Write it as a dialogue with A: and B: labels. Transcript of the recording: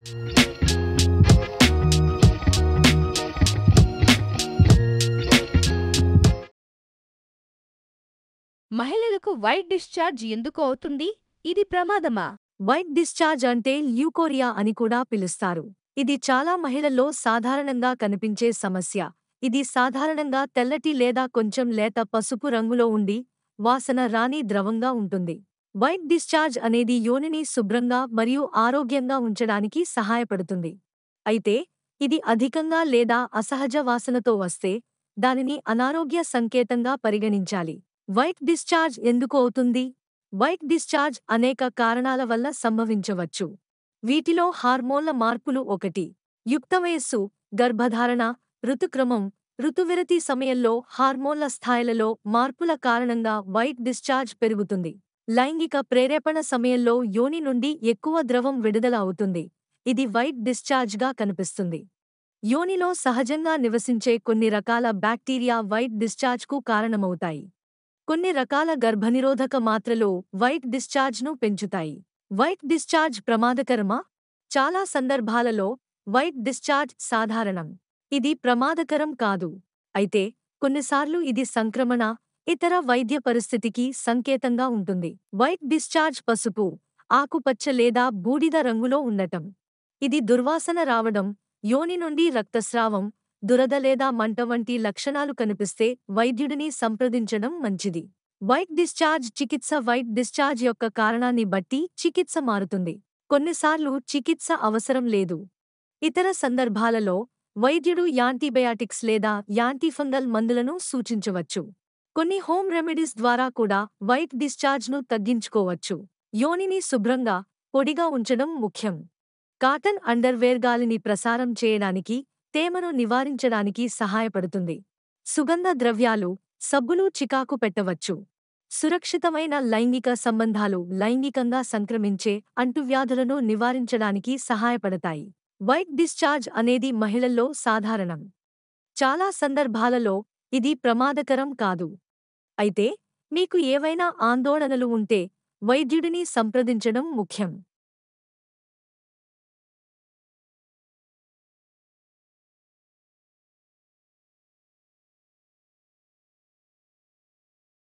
A: మహిళలకు white discharge ఎందుకు అవుతుంది? ఇది ప్రమాదమా?
B: వైట్ డిశ్చార్జ్ అంటే ల్యూకోరియా అని కూడా పిలుస్తారు. ఇది చాలా మహిళల్లో సాధారణంగా కనిపించే సమస్య. ఇది సాధారణంగా తెల్లటి లేదా కొంచెం లేత పసుపు రంగులో ఉండి, వాసన రాని ద్రవంగా ఉంటుంది. వైట్ డిశ్చార్జ్ అనేది యోనిని శుభ్రంగా మరియు ఆరోగ్యంగా ఉంచడానికి సహాయపడుతుంది. అయితే, ఇది అధికంగా లేదా అసహజ వాసనతో వస్తే, దానిని అనారోగ్య సంకేతంగా పరిగణించాలి. వైట్ డిశ్చార్జ్ ఎందుకు అవుతుంది? వైట్ డిశ్చార్జ్ అనేక కారణాల వల్ల సంభవించవచ్చు. వీటిలో హార్మోన్ల మార్పులు ఒకటి. యుక్తవయస్సు, గర్భధారణ, ఋతుక్రమం, ఋతువిరతి సమయంలో హార్మోన్ల స్థాయిలలో మార్పుల కారణంగా వైట్ డిశ్చార్జ్ పెరుగుతుంది. లైంగిక ప్రేరేపణ సమయంలో యోని నుండి ఎక్కువ ద్రవం విడుదల అవుతుంది. ఇది వైట్ డిశ్చార్జ్గా కనిపిస్తుంది. యోనిలో సహజంగా నివసించే కొన్ని రకాల బ్యాక్టీరియా వైట్ డిశ్చార్జ్కు కారణమవుతాయి. కొన్ని రకాల గర్భనిరోధక మాత్రలు వైట్ డిశ్చార్జ్ను పెంచుతాయి. వైట్ డిశ్చార్జ్ ప్రమాదకరమా? చాలా సందర్భాలలో వైట్ డిశ్చార్జ్ సాధారణం. ఇది ప్రమాదకరం కాదు. అయితే, కొన్నిసార్లు ఇది సంక్రమణ, ఇతర వైద్య పరిస్థితికి సంకేతంగా ఉంటుంది. వైట్ డిశ్చార్జ్ పసుపు, ఆకుపచ్చ లేదా బూడిద రంగులో ఉండటం. ఇది దుర్వాసన రావడం, యోని నుండి రక్తస్రావం, దురద లేదా మంట వంటి లక్షణాలు కనిపిస్తే వైద్యుడిని సంప్రదించడం మంచిది. వైట్ డిశ్చార్జ్ చికిత్స వైట్ డిశ్చార్జ్ యొక్క కారణాన్ని బట్టి చికిత్స మారుతుంది. కొన్నిసార్లు చికిత్స అవసరం లేదు. ఇతర సందర్భాలలో వైద్యుడు యాంటీబయాటిక్స్ లేదా యాంటీఫంగల్ మందులను సూచించవచ్చు. కొన్ని హోమ్ రెమెడీస్ ద్వారా కూడా వైట్ డిశ్చార్జ్ను తగ్గించుకోవచ్చు. యోనిని శుభ్రంగా, పొడిగా ఉంచడం ముఖ్యం. కాటన్ అండర్వేర్ గాలిని ప్రసారం చేయడానికి, తేమను నివారించడానికి సహాయపడుతుంది. సుగంధ ద్రవ్యాలు, సబ్బులు చికాకు పెట్టవచ్చు. సురక్షితమైన లైంగిక సంబంధాలు లైంగికంగా సంక్రమించే అంటువ్యాధులను నివారించడానికి సహాయపడతాయి. వైట్ డిశ్చార్జ్ అనేది మహిళల్లో సాధారణం. చాలా సందర్భాలలో ఇది ప్రమాదకరం కాదు. అయితే, మీకు ఏవైనా ఆందోళనలు ఉంటే వైద్యుడిని సంప్రదించడం ముఖ్యం.